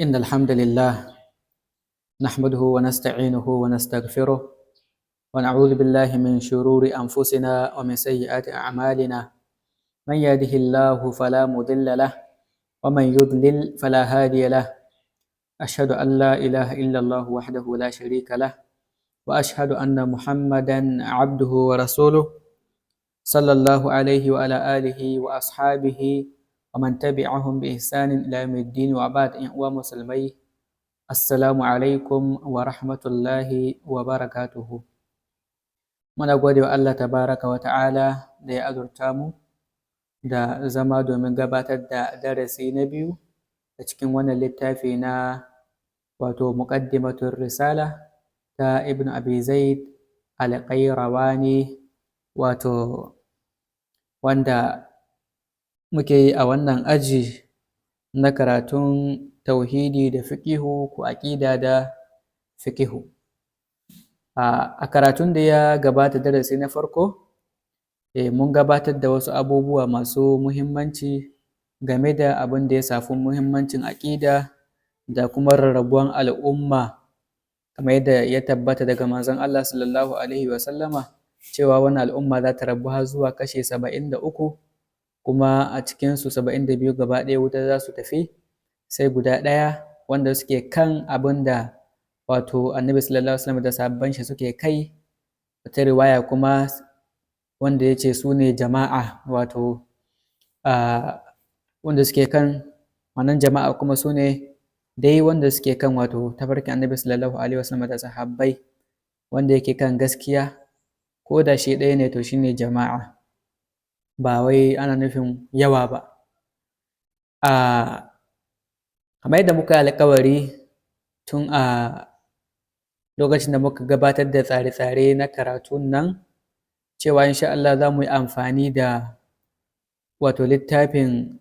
إن الحمد لله نحمده ونستعينه ونستغفره ونعوذ بالله من شرور أنفسنا ومن سيئات أعمالنا من يهده الله فلا مضل له ومن يضلل فلا هادي له أشهد أن لا إله إلا الله وحده لا شريك له وأشهد أن محمدا عبده ورسوله صلى الله عليه وعلى آله وأصحابه ومن تبعهم بإحسان إلى يوم الدين وبعد مسلمي Assalamu alaikum wa rahmatullahi wa barakatuhu. Muna gode wa Allah tabaraka wa ta'ala da ya azurta mu da zama domin gabatar da darasi na biyu a cikin wannan littafi na wato muqaddimatur risala ta Ibn Abi Zaid al-Qayrawani wato wanda muke yi a wannan aji na karatun tauhidi da fiqihu ko aƙida da fiqihu. A karatun da ya gabata darasi na farko mun gabatar da wasu abubuwa masu muhimmanci game da abin da ya shafi muhimmancin aƙida da kuma rarrabuwan al'umma kamar yadda ya tabbata daga manzon Allah sallallahu alaihi wa sallama cewa wannan al'umma za ta rabu har zuwa kashi 73 kuma a cikinsu 72 gaba ɗaya wuta za su tafi sai guda ɗaya wanda suke kan abin da wato annabi sallallahu alaihi wasallam da sahabban shi suke kai. Wata riwaya kuma wanda ya ce su ne jama'a wato wanda suke kan wannan jama'a kuma su ne dai wanda suke kan wato tafarkin annabi sallallahu alaihi wasallam da sahabbai wanda yake kan gaskiya ko da shi ɗaya ne to shine jama'a ba wai ana nufin yawa ba. Kamar yadda muka yi alƙawari tun a lokacin da muka gabatar da tsare-tsare na karatun nan cewa insha Allah za mu yi amfani da wato littafin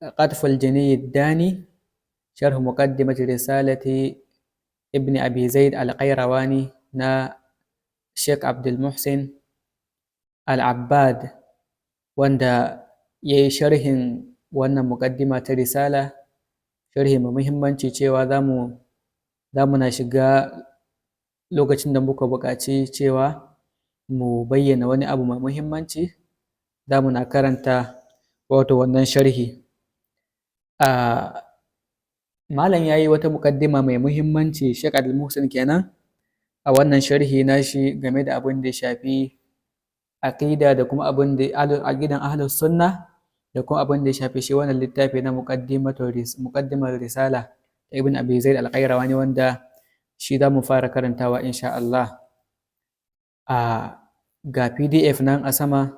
Qatful Janiyyid Dani sharh muqaddimati risalati Ibn Abi Zaid al-Qayrawani na Sheikh Abdul Muhsin Al-Abbad wanda ya yi sharhin wannan muƙaddima ta risala, sharhi mai muhimmanci cewa za mu na shiga lokacin da muka buƙaci cewa mu bayyana wani abu mai muhimmanci za mu na karanta wato wannan sharhi. Malam ya yi wata muƙaddima mai muhimmanci Sheikh Abdul Muhsin kenan a wannan sharhi nashi game da abin da ya shafi aƙida da kuma abin da aƙidan ahlus sunna da kuma abin da ya shafi shi wannan littafi na muqaddimar risala ta Ibn Abi Zaid al-Qayrawani wanda shi za mu fara karantawa insha Allah. Ga PDF nan a sama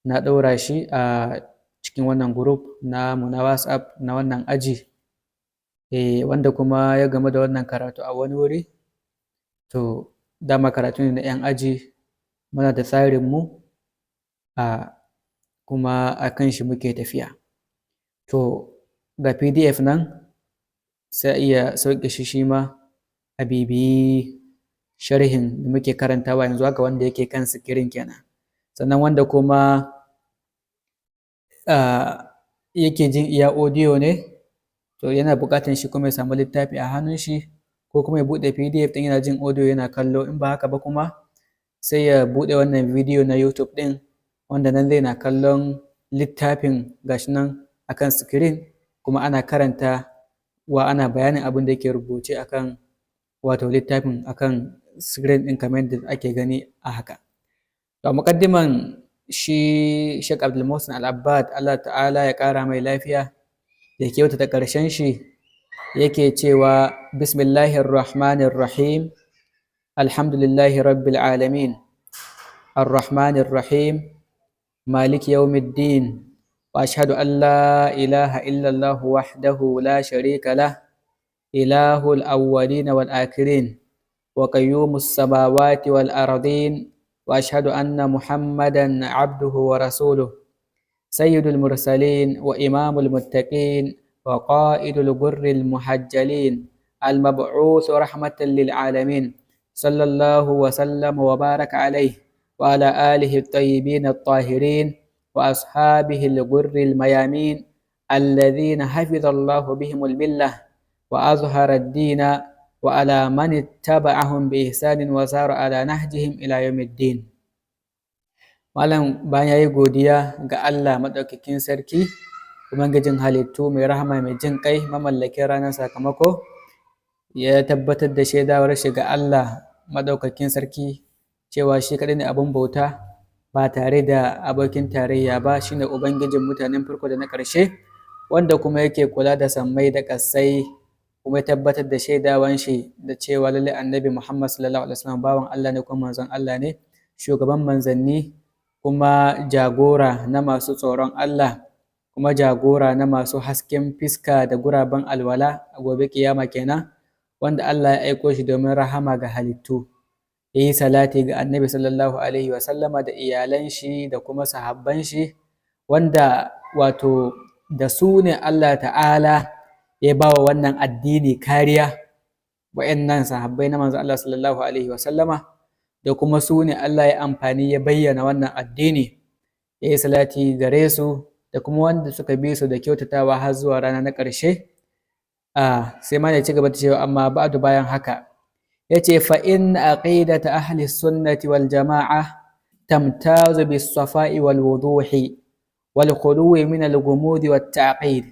na ɗaura shi a cikin wannan group namu na WhatsApp na wannan aji wanda kuma ya game da wannan karatu a wani wuri to dama karatu ne na 'yan aji muna da tsarinmu kuma a kan shi muke tafiya. To ga PDF nan sai iya sauke shi ma a bibiyi sharhin da muke karantawa yanzu haka wanda yake kan sikirin kenan. Sannan wanda kuma yake jin iya audio ne to yana buƙatar shi kuma ya samu littafi a hannun shi ko kuma ya buɗe PDF ɗin yana jin audio yana kallo, in ba haka ba kuma sai ya buɗe wannan bidiyo na YouTube ɗin wanda nan zai na kallon littafin gashi nan akan screen kuma ana karanta wa ana bayanin abin da yake rubuce akan wato littafin akan screen ɗin kamar yadda ake gani a haka. To muqaddiman shi Sheikh Abdul Muhsin Al-Abbad Allah ta'ala ya ƙara mai lafiya da kyautata ƙarshen shi yake cewa bismillahir rahmanir rahim alhamdulillahi rabbil alamin arrahmanir rahim maliki yawmiddin wa ashhadu an la ilaha illallah wahdahu la sharika lah ilahul awwalin wal akhirin wa qayyumus samawati wal ardin wa ashhadu anna muhammadan abduhu wa rasuluh sayyidul mursalin wa imamul muttaqin wa qaidul gurril muhajjalin al-mab'uth rahmatan lil alamin sallallahu wa sallam wa baraka alayhi wa ala alihi at-tayyibin at-tahirin wa ashabihi al-gurril mayamin alladhina hafidha Allahu bihimul millah وأظهر الدين وعلى من اتبعهم بإحسان وسار على نهجهم إلى يوم الدين. Malam bayan yayi godiya ga Allah madaukakin sarki, ubangijin halittu mai rahama mai jin kai, mamallakin ranar sakamako, ya tabbatar da shaidawar shi ga Allah madaukakin sarki cewa shi kaɗai ne abun bauta ba tare da abokin tarayya ba, shine ubangijin mutanen farko da na ƙarshe, wanda kuma yake kula da sammai da ƙasai, kuma ya tabbatar da shaidawan shi da cewa lallai annabi Muhammad sallallahu alaihi wasallam bawan Allah ne kuma manzon Allah ne, shugaban manzanni, kuma jagora na masu tsoron Allah, kuma jagora na masu hasken fiska da guraben alwala a gobe kiyama kenan, wanda Allah ya aiko shi domin rahama ga halittu. Yayi salati ga annabi sallallahu alaihi wasallama da iyalan shi da kuma sahabban shi, wanda wato da su ne Allah ta'ala ya ba wa wannan addini kariya, wa'annan sahabbai na manzo Allah sallallahu alaihi wasallama, da kuma su ne Allah ya amfani ya bayyana wannan addini, ya yi salati gare su da kuma wanda suka bi su da kyautatawa har zuwa rana na ƙarshe. Sai ma ya ci gaba da cewa amma ba'du bayan haka, ya ce fa in aqidata ahli sunnati wal jama'a tamtazu bis safa'i wal wuduhi wal khuluwi min al gumudi wat ta'qid.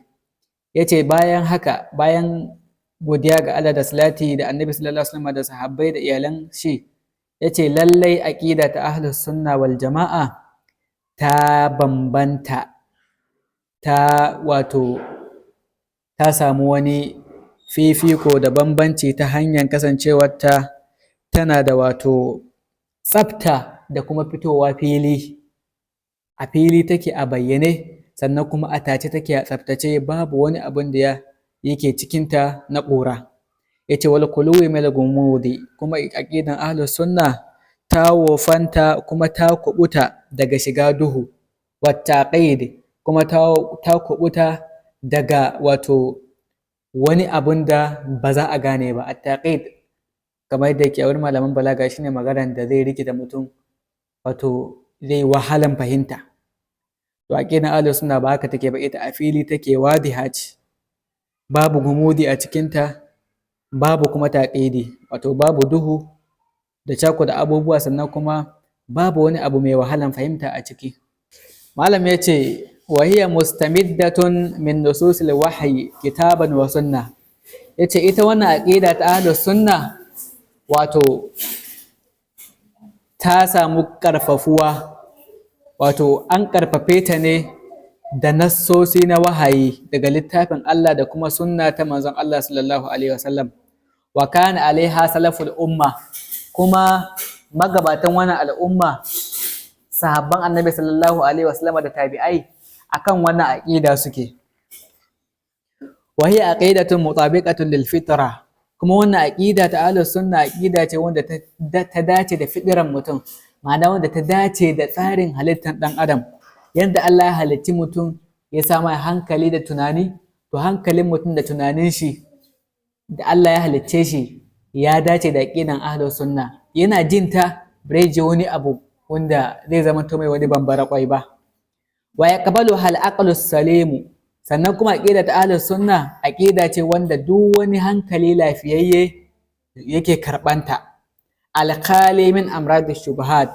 Ya ce bayan haka, bayan godiya ga Allah da salati da annabi sallallahu alaihi wasallam da sahabbai da iyalan shi, ya ce lallai aƙida ta ahlus sunna wal jama'a ta bambanta, ta samu wani fifiko da bambanci ta hanyar kasancewarta tana da tsafta da kuma fitowa fili, a fili take a bayyane, sannan kuma a tace take a tsaftace, babu wani abin da yake cikinta na ƙura. Yace wal khuluwi min al-gumudi, kuma aqidan ahlus sunna ta wofanta kuma ta kubuta daga shiga duhu, wat taqid, kuma ta kubuta daga wani abun da ba za a gane ba. At taqid kamar yadda yake a wurin malaman balaga shine maganar da zai rikita mutum, zai wahalan fahimta. To aqidan ahlus sunna ba haka take ba, ita a fili take, wadiha ce, babu gumudi a cikinta, babu kuma taƙidi, babu duhu da cakuɗa abubuwa, sannan kuma babu wani abu mai wahalan fahimta a ciki. Malam ya ce wa hiya mustamiddatun min nususil wahyi kitaban wa sunna. Ya ce ita wannan aƙida ta ahlus sunna ta samu ƙarfafuwa, an ƙarfafe ta ne da nassosi na wahayi daga littafin Allah da kuma sunna ta manzon Allah sallallahu alaihi wasallam. Wa kana alaiha salaful umma, kuma magabatan wannan al'umma, sahabban annabi sallallahu alaihi wasallam da tabi'ai, akan wannan aqida suke. Wa hiya aqidatun mutabiqatun lil fitra, kuma wannan aqida ta ahlus sunna aqida ce wanda ta dace da fitran mutum, ma'ana wanda ta dace da tsarin halittar dan adam. Yanda Allah ya halicci mutum ya sa mai hankali da tunani, to hankalin mutum da tunanin shi da Allah ya halicce shi ya dace da aqidan ahlus sunna. Yana jin ta bai ji wani abu wanda zai zama to mai wani bambara kwai ba. Wa yaqbalu hal aqlus salimu, sannan kuma aqida ta ahlus sunna aqida ce wanda duk wani hankali lafiyayye yake karbanta. Al-khali min amradish shubuhat,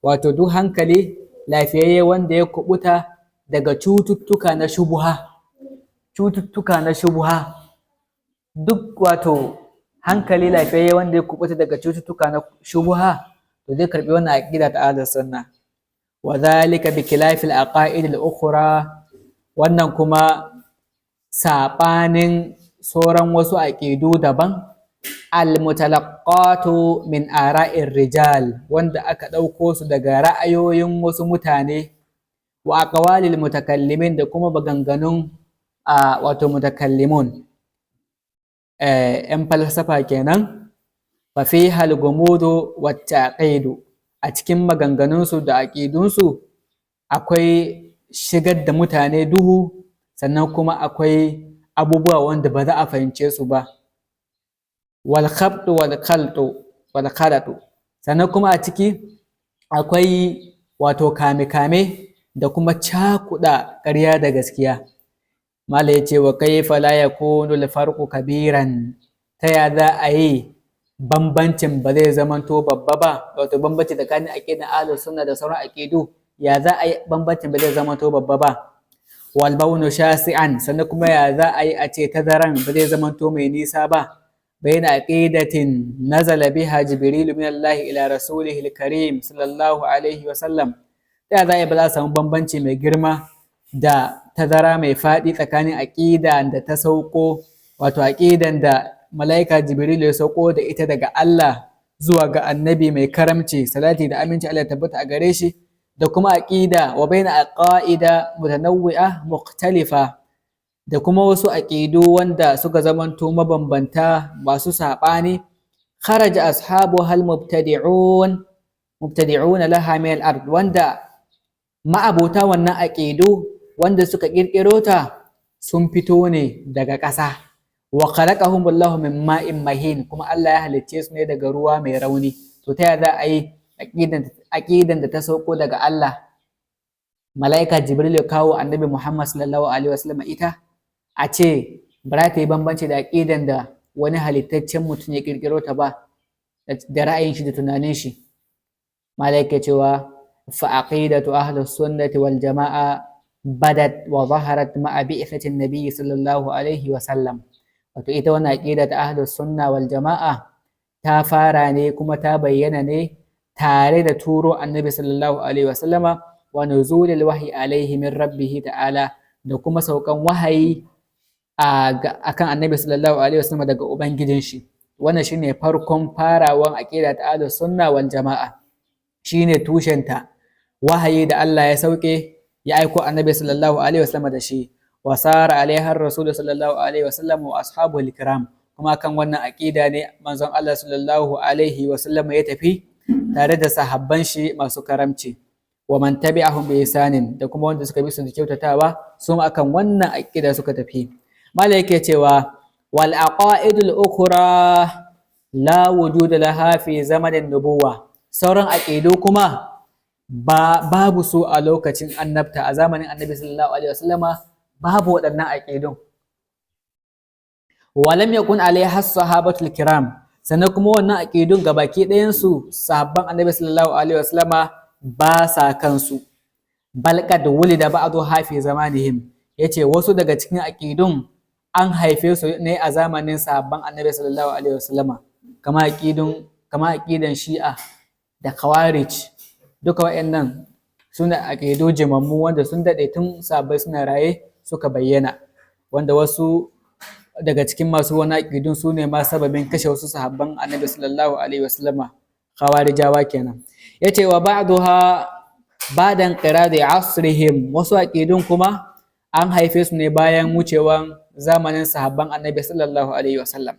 duk hankali lafiyayye wanda ya kubuta daga cututtuka na shubuha, duk hankali lafiyayye wanda ya kubuta daga cututtuka na shubuha, to zai karbi wannan aqida ta ahlus sunna. Wa dhalika bi khilafil aqaid al-ukhra, wannan kuma sabanin sauran wasu aqidu daban, al-mutalaqqatu min ara'ir rijal, wanda aka ɗauko su daga ra'ayoyin wasu mutane, wa aqwalil mutakallimin, da kuma maganganun mutakallimun, ‘yan falsafa kenan. Fa fiha al-gumudu wat taqidu, a cikin maganganunsu da aƙidunsu akwai shigar da mutane duhu, sannan kuma akwai abubuwa wanda ba za a fahimce su ba. Wal khabtu wal khalatu, sannan kuma a ciki akwai kame-kame da kuma cakuɗa ƙarya da gaskiya. mala yace wa kaifa la yakunu al-farqu kabiran, ta ya za a yi bambancin ba zai zamanto babba ba, wato bambanci tsakanin aqidan ahlus sunna da sauran aqidu, ya za a yi bambancin ba zai zamanto babba ba. Wal baunu shasi'an, sannan kuma ya za a yi a ce tazaran ba zai zamanto mai nisa ba, baina aqidatin nazala biha jibril min Allah ila rasulihi al-karim sallallahu alaihi wa sallam. Ta ya za a yi ba za a samu bambanci mai girma da tazara mai faɗi tsakanin aƙida da ta sauko, wato aƙidan da mala'ika Jibril ya sauko da ita daga Allah zuwa ga annabi mai karamci, salati da aminci Allah ya tabbata a gare shi, da kuma aƙida wa baina aqaida mutanawwi'a mukhtalifa, da kuma wasu aƙidu wanda suka zamanto mabambanta masu saɓani, kharaja ashabuha mubtadi'un laha min al-ard, wanda ma'abota wannan aƙidu wanda suka ƙirƙiro ta sun fito ne daga ƙasa. Wa khalaqahumullahu min ma'in mahin, kuma Allah ya halicce su ne daga ruwa mai rauni. To ta yaya za a yi aƙidan da ta sauko daga Allah, mala'ika Jibril ya kawo annabi Muhammad sallallahu alaihi wasallam ita, a ce ba za ta yi bambanci da aƙidan da wani halittaccen mutum ya ƙirƙiro ta ba da ra'ayin shi da tunanin shi. Mala'ika cewa فعقيدة أهل السنة والجماعة بدت وظهرت مع بعثة النبي صلى الله عليه وسلم. wato ita wannan aqida ta ahlus sunna wal jama'a ta fara ne kuma ta bayyana ne tare da turo annabi sallallahu alaihi wasallama wa nuzulil wahyi alaihi min rabbih ta'ala, da kuma saukan wahayi akan annabi sallallahu alaihi wasallama daga ubangijin shi. Wannan shine farkon farawan aqida ta ahlus sunna wal jama'a, shine tushenta, wahayi da Allah ya sauke ya aiko annabi sallallahu alaihi wasallam da shi, wa sara alaiha rasul sallallahu alaihi wasallam wa ashabuhu al-kiram, kuma kan wannan aqida ne manzon Allah sallallahu alaihi wasallam ya tafi tare da sahabban shi masu karamci, wa man tabi'ahum bi ihsanin, da kuma wanda suka bi su da kyautatawa su akan wannan aqida suka tafi. Malai yake cewa wal aqaidul ukhra la wujuda laha fi zamanin nubuwa, sauran aqidu kuma babu su a lokacin annabta, a zamanin annabi sallallahu alaihi wasallama babu waɗannan aqidun. Walam yakun alaiha sahabatul kiram, sannan kuma wannan aqidun gabaki ɗayan su sahabban annabi sallallahu alaihi wasallama ba sa kansu. Bal qad wulida ba'du hafi zamanihim, yace wasu daga cikin aqidun an haife su ne a zamanin sahabban annabi sallallahu alaihi wasallama, kama aqidan shi'a da khawarij. Duka waɗannan suna aƙidu jimammu wanda sun daɗe tun sahabbai suna raye suka bayyana, wanda wasu daga cikin masu wani aƙidun su ne ma sababin kashe wasu sahabban annabi sallallahu alaihi wasallama, khawarijawa kenan. Yace wa ba'daha ba'da inqiradi asrihim, wasu aƙidun kuma an haife su ne bayan wucewan zamanin sahabban annabi sallallahu alaihi wasallam.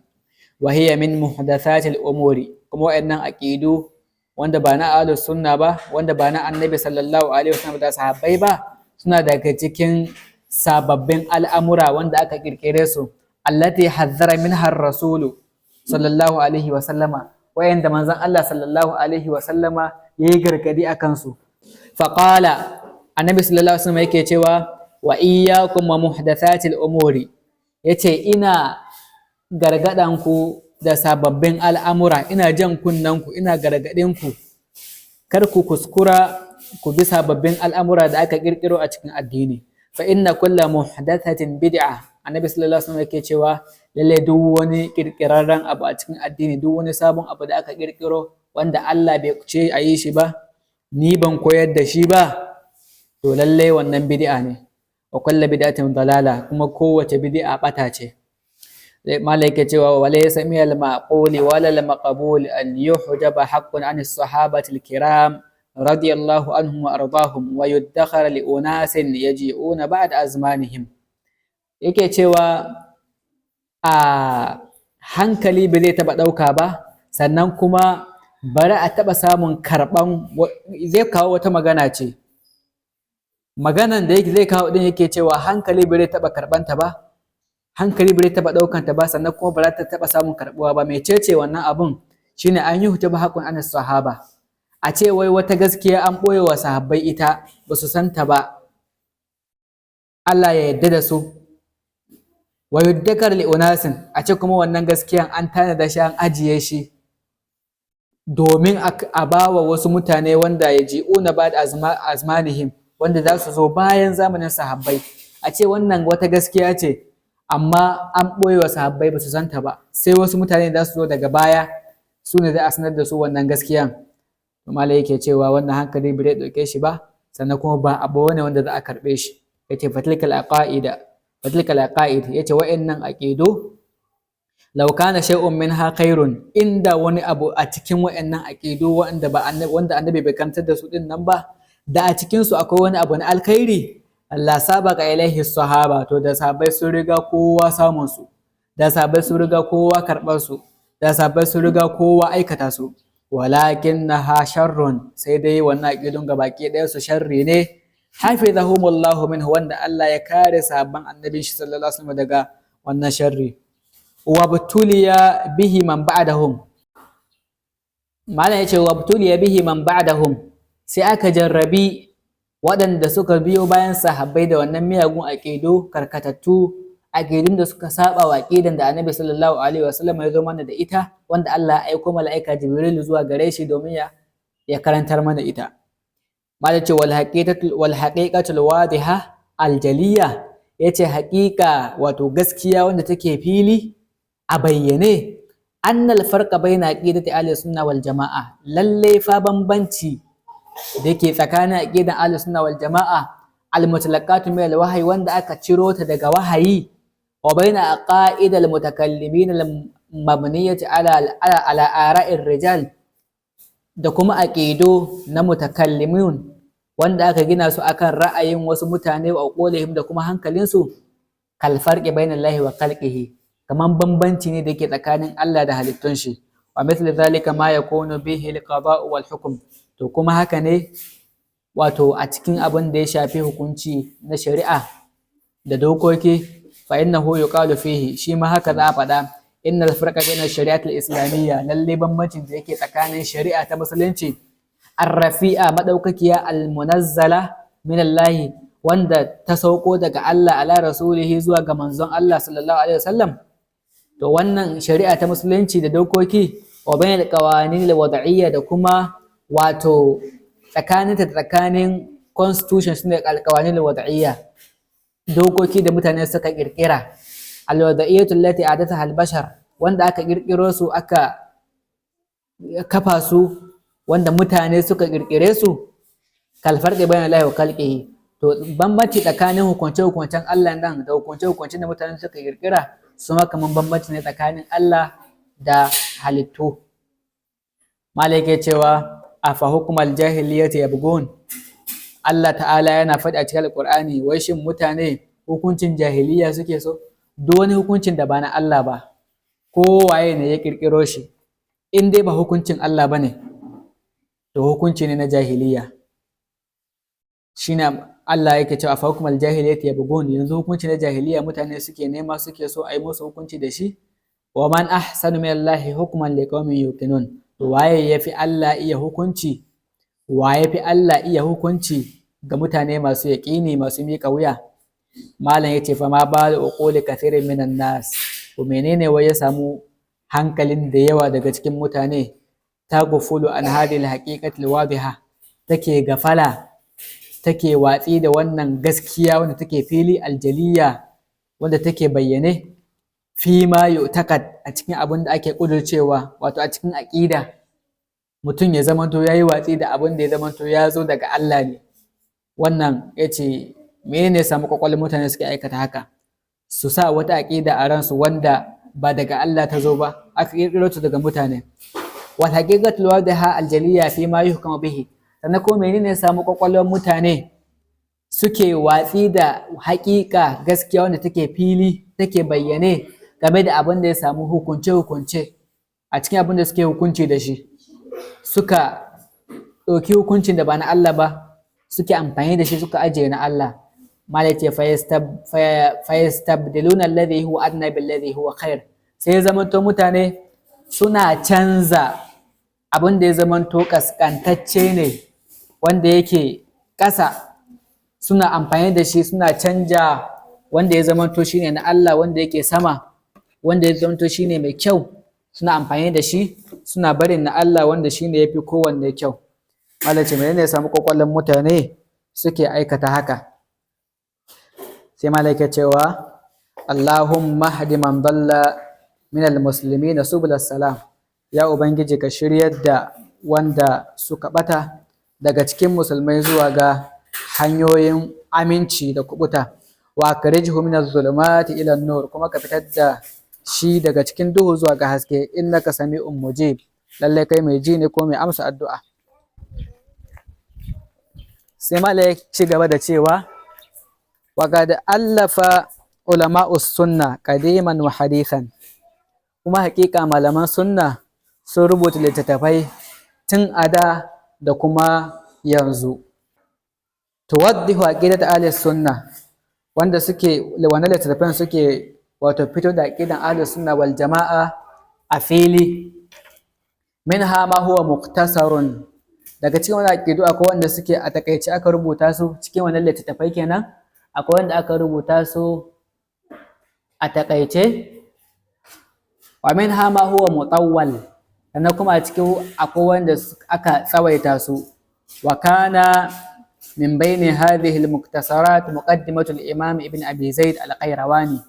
Wa hiya min muhdathatil umuri, kuma waɗannan aƙidu wanda ba na ahlus sunna ba, wanda ba na annabi sallallahu alaihi wasallam da sahabbai ba, suna daga cikin sababbin al'amura wanda aka kirkire su, allati hazzara minha ar-rasulu sallallahu alaihi wasallama, wayanda manzon Allah sallallahu alaihi wasallama yayi gargadi akan su. Faqala, annabi sallallahu alaihi wasallam yake cewa wa iyyakum wa muhdathatil umuri, yace ina gargadan ku da sababbin al'amura, ina jan kunnanku, ina gargaɗinku, kar ku kuskura ku bi sababbin al'amura da aka ƙirƙiro a cikin addini. Fa inna kulla muhdathatin bid'a, annabi sallallahu alaihi wasallam yake cewa lalle duk wani ƙirƙirarren abu a cikin addini, duk wani sabon abu da aka ƙirƙiro wanda Allah bai ce a yi shi ba, ni ban koyar da shi ba, to lalle wannan bid'a ne. Wa kullu bid'atin dalala, kuma kowace bid'a ɓata ce. Malaika cewa walaysa min al-maquli wala al-maqbul an yuhjaba haqqun an as-sahabati al-kiram radiyallahu anhum wa ardahum wa yudakhara li unasin yaji'una ba'da azmanihim. Yake cewa a hankali bai zai taba dauka ba, sannan kuma bari a taba samun karban, zai kawo wata magana ce, maganan da zai kawo din yake cewa hankali bai zai taba karbanta ba, hankali bai taɓa ɗaukanta ba, sannan kuma ba za ta taɓa samun karɓuwa ba. Mecece wannan abun? Shine an yi hujaba haqqun an sahaba, a ce wai wata gaskiya an ɓoye wa sahabbai ita, ba su santa ba, Allah ya yarda da su, wa yuddakar li unasin, a ce kuma wannan gaskiyan an tanada shi an ajiye shi domin a bawa wasu mutane wanda ya ji'una ba da azmanihim, wanda za su zo bayan zamanin sahabbai. A ce wannan wata gaskiya ce amma an ɓoye wa sahabbai ba su santa ba, sai wasu mutane za su zo daga baya su ne za a sanar da su wannan gaskiyan. Malai yake cewa wannan hankali bai ɗauke shi ba, sannan kuma ba abu ne wanda za a karɓe shi. Yace fatilkal aqaid, yace wa'annan aqidu law kana shay'un minha khairun, inda wani abu a cikin wa'annan aqidu wanda annabi bai karantar da su din nan ba, da a cikin su akwai wani abu na alkhairi, Allah sabaka ilaihi sahaba, to da sahabbai sun riga kowa samun su, da sahabbai sun riga kowa karɓar su, da sahabbai sun riga kowa aikata su. Walakinnaha sharrun, sai dai wannan aqidun gabaki ɗaya su sharri ne, hafizahumullahu minhu, wanda Allah ya kare sahabban annabi shi sallallahu alaihi wasallam daga wannan sharri. Wabtuliya bihi man ba'dahum, malam yace wabtuliya bihi man ba'dahum, sai aka jarrabi waɗanda suka biyo bayan sahabbai da wannan miyagun aqidu karkatattu, aqidun da suka saba wa aqidan da annabi sallallahu alaihi wasallam ya zo mana da ita, wanda Allah ya aiko mala'ika Jibril zuwa gare shi domin ya karantar mana ita. Malam yace wal haqiqatul wadiha aljaliya, yace haƙiƙa wato gaskiya wanda take fili a bayyane, annal farqa baina aqidati ahli sunna wal jama'a, lalle fa bambanci da yake tsakanin aqidan ahli sunna wal jama'a al mutlaqatu min al wahyi, wanda aka ciro ta daga wahayi, wa baina aqaid al mutakallimin al mabniyati ala ara'ir rijal, da kuma aqidu na mutakallimin wanda aka gina su akan ra'ayin wasu mutane wa qawlihim da kuma hankalinsu, kal farqi baina allahi wa khalqihi, kaman bambanci ne da yake tsakanin Allah da halittun shi. Wa mithlu zalika ma yakunu bihi al-qada'u wal hukm, to kuma haka ne wato a cikin abin da ya shafi hukunci na shari'a da dokoki, fa innahu yuqalu fihi, shi ma haka za a faɗa, innal farqa baina shari'ati al-islamiyya, lalle bambancin da yake tsakanin shari'a ta musulunci ar-rafi'a madaukakiya al-munazzala min Allah, wanda ta sauko daga Allah ala rasulihi zuwa ga manzon Allah sallallahu alaihi wasallam, to wannan shari'a ta musulunci da dokoki, wa bainal qawanin al-wad'iyya, da kuma wato tsakanin constitution sune al-qawanin al-wad'iyya, dokoki da mutane suka kirkira, al-wad'iyyatu allati adathaha al-bashar, wanda aka kirkiro su aka kafa su, wanda mutane suka kirkire su, kal farqi bainal lahi wa khalqihi, to bambanci tsakanin hukunce-hukuncen Allah nan da hukunce-hukuncen da mutane suka kirkira su ma kaman bambanci ne tsakanin Allah da halittu. Malai ke cewa afa hukumal jahiliyyati yabghun, Allah ta'ala yana faɗi a cikin Alƙur'ani, wai shin mutane hukuncin jahiliya suke so? Duk wani hukuncin da ba na Allah ba, ko waye ne ya kirkiro shi, in dai ba hukuncin Allah bane, to hukunci ne na jahiliya. Shine Allah yake cewa fa hukumal jahiliyyati yabghun, yanzu hukunci na jahiliya mutane suke nema, suke so a yi musu hukunci da shi. Wa man ahsanu min Allahi hukman liqaumin yuqinun, to waye yafi Allah iya hukunci, waye fi Allah iya hukunci ga mutane masu yaqini, masu miƙa wuya. Malam yace fa ma ba uquli kathirin minan nas, to menene wai ya samu hankalin da yawa daga cikin mutane ta gufulu an hadil haqiqatil wadiha, take gafala, take watsi da wannan gaskiya wanda take fili aljaliya, wanda take bayyane, fi ma yu'taqad, a cikin abin da ake kudurcewa, wato a cikin aqida, mutum ya zamanto yayi watsi da abin da ya zamanto ya zo daga Allah ne. Wannan yace menene samu kwakwalwar mutane suke aikata haka, su sa wata aqida a ransu wanda ba daga Allah ta zo ba, aka kirkiro ta daga mutane. Wal haqiqatul wadiha aljaliya fi ma yuhkamu bihi, sannan ko menene samu kwakwalwar mutane suke watsi da haƙiƙa gaskiya wanda take fili, take bayyane game da abin da ya samu hukunce-hukunce a cikin abin da suke hukunci da shi, suka ɗauki hukuncin da ba na Allah ba suke amfani da shi, suka ajiye na Allah. Malai ce fayastabdiluna alladhi huwa adna billadhi huwa khair, sai ya zamanto mutane suna canza abin da ya zamanto kaskantacce ne, wanda yake ƙasa, suna amfani da shi, suna canja wanda ya zamanto shine na Allah wanda yake sama, wanda ya zamanto shine mai kyau suna amfani da shi, suna barin na Allah wanda shine yafi kowanne kyau. Allah ce menene ya samu kwakwalon mutane suke aikata haka. Sai malaka cewa Allahumma hadi man dalla min almuslimin subul salam, ya ubangiji ka shiryar da wanda suka bata daga cikin musulmai zuwa ga hanyoyin aminci da kubuta, wa akrijhu min az-zulumati ila an-nur, kuma ka fitar da shi daga cikin duhu zuwa ga haske, innaka sami'un mujib, lalle kai mai ji ne ko mai amsa addu'a. Sai malai ci gaba da cewa wa qad allafa ulama'us sunna qadiman wa hadithan, kuma hakika malaman sunna sun rubuta littattafai tun a da kuma yanzu. Tuwaddihu aqidat ahli sunna, wanda suke wannan littattafan suke wato fito da aqidan ahli sunna wal jama'a a fili. Minha ma huwa muktasarun, daga cikin wannan aqidu akwai wanda suke a takaice aka rubuta su cikin wannan littattafai kenan, akwai wanda aka rubuta su a takaice. Wa minha ma huwa mutawwal, sannan kuma a cikin akwai wanda aka tsawaita su. Wa kana min bayni hadhihi al-muktasarat muqaddimatu al-imam ibn abi zaid al-qayrawani,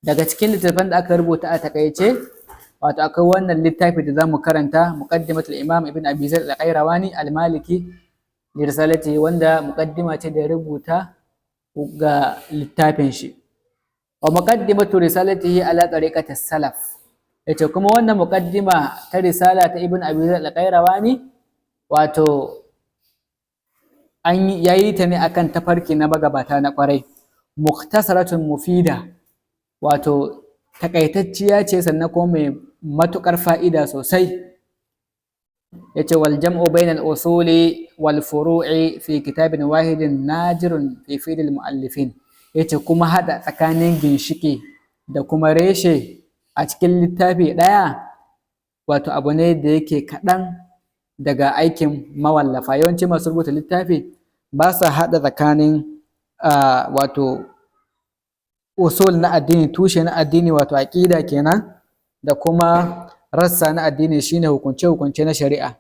daga cikin littafin da aka rubuta a takaice wato akwai wannan littafi da zamu karanta, muqaddimatu al-imam ibn abi zaid al-qayrawani al-maliki li risalati, wanda muqaddima ce da rubuta ga littafin shi. Wa muqaddimatu risalatihi ala tariqati salaf, yace kuma wannan muqaddima ta risala ta ibn abi zaid al-qayrawani wato an yayi ta ne akan tafarki na magabata na kwarai. Mukhtasaratun mufida, wato takaitacciya ce sannan kuma mai matukar fa'ida sosai. Yace wal jam'u bainal usuli wal furu'i fi kitabin wahidin nadirun fi fidil muallifin, yace kuma hada tsakanin ginshiki da kuma reshe a cikin littafi daya wato abu ne da yake kaɗan daga aikin mawallafa. Yawanci masu rubuta littafi ba sa haɗa tsakanin wato usul na addini, tushe na addini wato aƙida kenan, da kuma rassa na addini shine hukunce-hukunce na shari'a.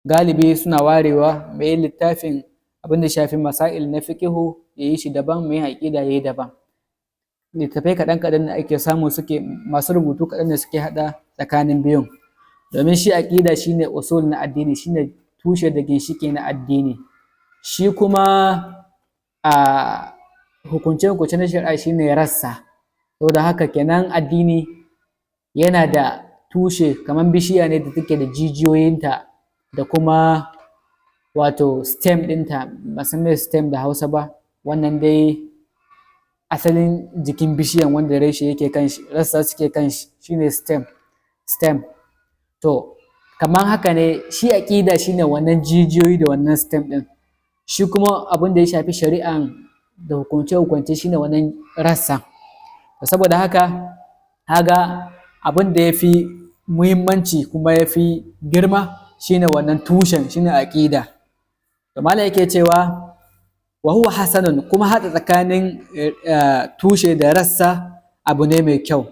Galibi suna warewa mai littafin abin da shafi masail na fiqihu yayi shi daban, mai aƙida yayi daban. Littafai kaɗan-kaɗan da ake samu suke masu rubutu kaɗan da suke haɗa tsakanin biyun, domin shi aƙida shine usul na addini, shine tushe da ginshiki na addini. Shi kuma hukunce-hukunce na shari'a shine rassa. Saboda haka kenan addini yana da tushe kamar bishiya ne da take da jijiyoyinta da kuma wato stem ɗinta, ba san me stem da Hausa ba, wannan dai asalin jikin bishiyan wanda reshe yake kan shi, rassa suke kan shi, shine stem. To kamar haka ne shi aqida shine wannan jijiyoyi da wannan stem ɗin, shi kuma abin da ya shafi shari'an da hukunce-hukunce shine wannan rassa. Saboda haka kaga abin da yafi muhimmanci kuma yafi girma shine wannan tushen, shine aqida. To malai yake cewa wa huwa hasanun, kuma haɗa tsakanin tushe da rassa abu ne mai kyau.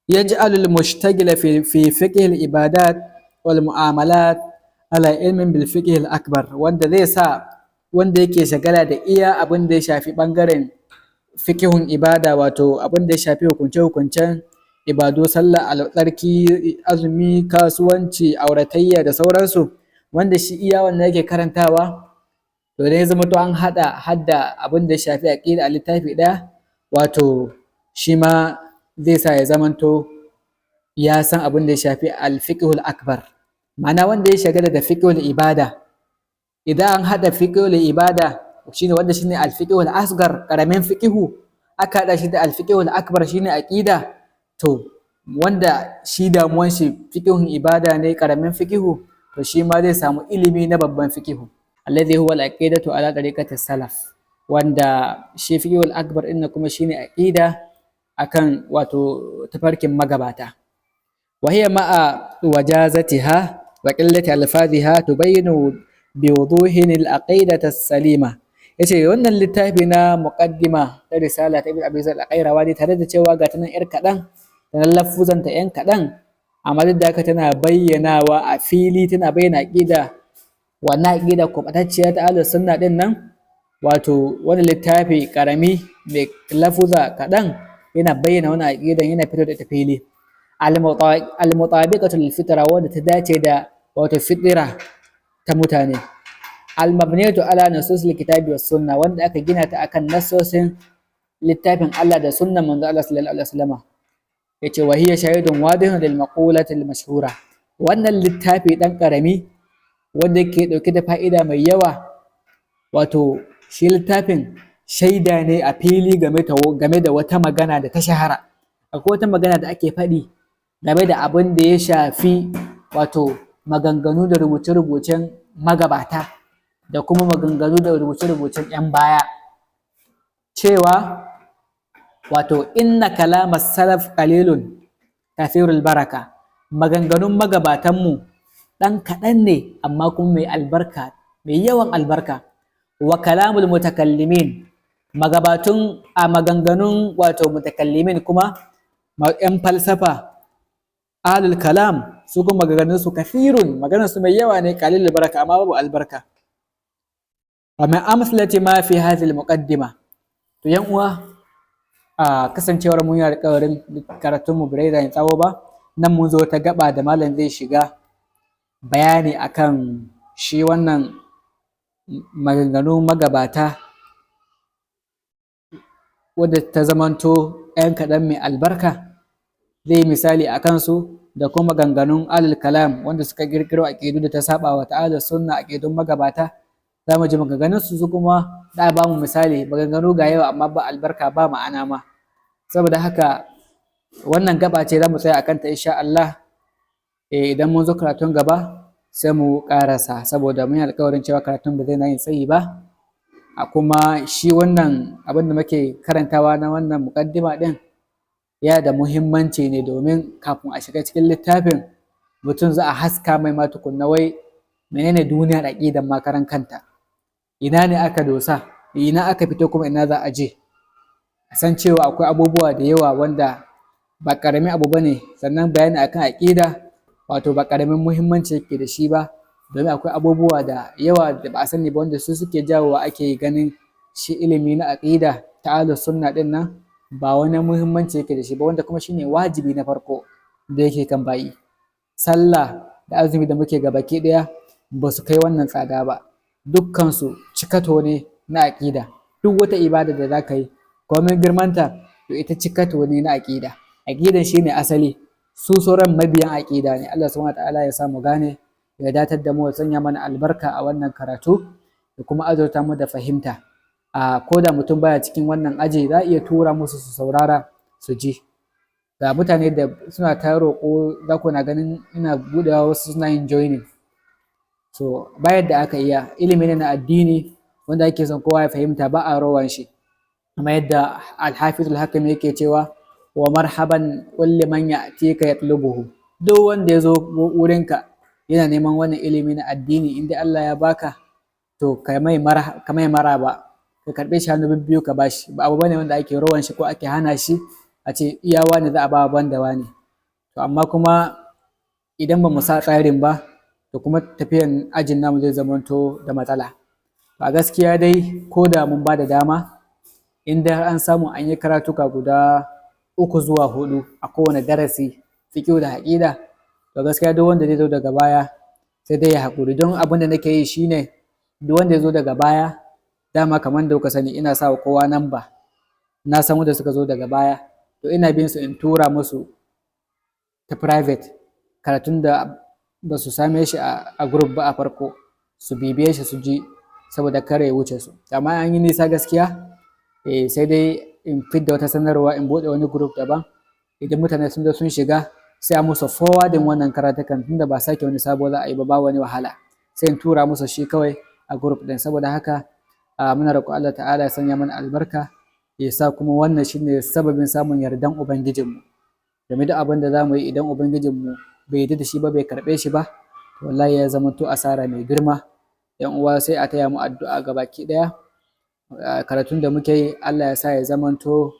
Yaj'alul mushtagila fi fiqh al-ibadat wal mu'amalat ala ilmin bil fiqh al-akbar, wanda zai sa wanda yake shagala da iya abin da ya shafi bangaren fiqhun ibada, wato abin da ya shafi hukunce-hukuncen ibadu, sallah, tsarki, azumi, kasuwanci, auratayya da sauransu, wanda shi iya wannan yake karantawa, to dai zama to an hadda abin da ya shafi aqida a littafi daya, wato shi ma zai sa ya zamanto ya san abin da ya shafi al-fiqhul akbar. Ma'ana wanda ya shagala da fiqhul ibada, idan an hada fiqhul ibada shine wanda shine al-fiqhul asghar, karamin fiqhu, aka hada shi da al-fiqhul akbar shine aqida, to wanda shi damuwan shi fiqhun ibada ne, karamin fiqhu, to shi ma zai samu ilimi na babban fiqhu alladhi huwa al-aqidatu ala tariqati salaf, wanda shi fiqhul akbar din kuma shine aqida akan wato tafarkin magabata. Wa hiya ma'a wajazatiha wa qillati alfaziha tubayyinu bi wuduhin al-aqidata as-salima, yace wannan littafi na muqaddima ta risala ta Ibn Abi Zaid al-Qayrawani tare da cewa ga tanan yar kadan da lafuzan ta yan kadan amma duk da haka tana bayyanawa a fili, tana bayyana aqida wannan aqida kubatacciya ta ahlus sunna din nan. Wato wani littafi karami mai lafuza kadan yana bayyana wannan aqidan, yana fito da ta fili. Al-mutabiqatu lil fitra, wanda ta dace da wato fitira ta mutane. Al-mabniyatu ala nususil kitabi was sunna, wanda aka gina ta akan nassosin littafin Allah da sunnan manzo Allah sallallahu alaihi wasallam. Yace wa hiya shahidun wadihun lil maqulati al mashhura. Wannan littafi dan karami wanda yake dauke da fa'ida mai yawa, wato shi littafin shaida ne a fili game da wata magana da ta shahara. Akwai wata magana da ake faɗi game da abin da ya shafi wato maganganu da rubuce-rubucen magabata da kuma maganganu da rubuce-rubucen 'yan baya, cewa wato inna kalamas salaf qalilun kathirul baraka, maganganun magabatanmu ɗan kaɗan ne amma kuma mai albarka, mai yawan albarka. Wa kalamul mutakallimin, maganganun wato mutakallimin kuma 'yan falsafa ahlul kalam, su kuma maganganun su kathirun, maganar su mai yawa ne, qalilul baraka amma babu albarka. Wa min amsalati ma fi hadhihi al-muqaddima, to yan uwa, a kasancewar mun yi alƙawarin karatun mu bai da tsawo ba, nan mun zo ta gaba da malam zai shiga bayani akan shi wannan maganganun magabata wadda ta zamanto 'yan kaɗan mai albarka. Zai yi misali a kansu da kuma maganganun alul kalam wanda suka kirkiro aƙidu da ta saba wa ta'ala sunna, aƙidun magabata. Za mu ji maganganun su kuma da ba mu misali, maganganu ga yawa amma ba albarka ba ma'ana ma. Saboda haka wannan gaba ce za mu tsaya akan ta insha Allah. Idan mun zo karatun gaba sai mu karasa, saboda mun yi alƙawarin cewa karatun ba zai na yin tsayi ba. A kuma shi wannan abin da muke karantawa na wannan muƙaddima din ya da muhimmanci ne, domin kafin a shiga cikin littafin mutum za a haska mai ma tukunna wai menene duniyar aqidan makaran kanta, ina ne aka dosa, ina aka fito, kuma ina za a je. A san cewa akwai abubuwa da yawa wanda ba ƙaramin abu bane, sannan bayani akan aqida wato ba ƙaramin muhimmanci yake da shi ba, domin akwai abubuwa da yawa da ba a sani ba wanda su suke jawowa ake ganin shi ilimi na aqida ta ahlus sunna din nan ba wani muhimmanci yake da shi ba, wanda kuma shine wajibi na farko da yake kan bayi. Sallah da azumi da muke gabaki daya ba su kai wannan tsada ba, dukkan su cikato ne na aqida. Duk wata ibada da za ka yi komai girmanta, to ita cikato ne na aqida. Aqidan shine asali, su sauran mabiyan aqida ne. Allah subhanahu wataala ya samu gane, ya datar da mu, ya sanya mana albarka a wannan karatu da kuma azurta mu da fahimta. Ko da mutum baya cikin wannan aji za a iya tura musu su saurara su ji. Ga mutane da suna ta roƙo, za ku na ganin ina buɗewa wasu suna yin joining. So bayan da aka iya, ilimi ne na addini wanda ake son kowa ya fahimta, ba a rowan shi. Amma yadda Al-Hafiz Al-Hakimi yake cewa wa marhaban kulli man ya'tika yatlubuhu, duk wanda ya zo wurinka yana neman wannan ilimi na addini, inda Allah ya baka to ka mai maraba, ka karɓe shi hannu bibbiyu ka bashi. Ba abu bane wanda ake rowan shi ko ake hana shi a ce iya wani za a ba banda wani. To amma kuma idan ba mu sa tsarin ba, to kuma tafiyan ajin namu zai zamanto da matsala. Ba gaskiya dai, ko da mun ba da dama, inda an samu an yi karatuka guda 3 zuwa 4 a kowane darasi, fiqh da aqida, to gaskiya duk wanda zai zo daga baya sai dai ya haƙuri. Don abin da nake yi shine, duk wanda ya zo daga baya, dama kamar da kuka sani ina sa wa kowa namba, na san wanda suka zo daga baya, to ina bin su in tura musu ta private karatun da ba su same shi a group ba a farko, su bibiye shi su ji, saboda kare ya wuce su. Amma an yi nisa gaskiya, sai dai in fidda wata sanarwa, in buɗe wani group daban, idan mutane sun zo sun shiga sai a musu forwarding wannan karatukan, tunda ba sake wani sabo za a yi ba wani wahala, sai in tura musu shi kawai a group din. Saboda haka muna roƙo Allah ta'ala ya sanya mana albarka, ya sa kuma wannan shine sababin samun yardan ubangijinmu. Game da abin da za mu yi, idan ubangijinmu bai yarda da shi ba, bai karɓe shi ba, to wallahi ya zama to asara mai girma. Yan uwa sai a taya mu addu'a gabaki ɗaya, karatun da muke yi Allah ya sa ya zamanto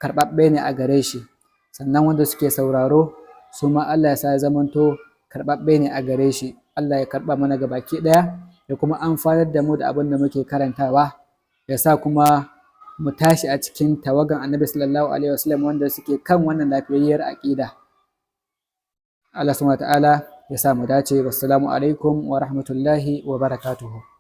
karɓaɓɓe ne a gare shi, sannan wanda suke sauraro su ma Allah ya sa ya zamanto karɓaɓɓe ne a gare shi. Allah ya karɓa mana gabaki ɗaya ya kuma amfanar da mu da abin da muke karantawa, ya sa kuma mu tashi a cikin tawagan Annabi sallallahu alaihi wasallam wanda suke kan wannan lafiyayyar aƙida. Allah subhanahu wa ta'ala ya sa mu dace. Wassalamu alaikum wa rahmatullahi wa barakatuhu.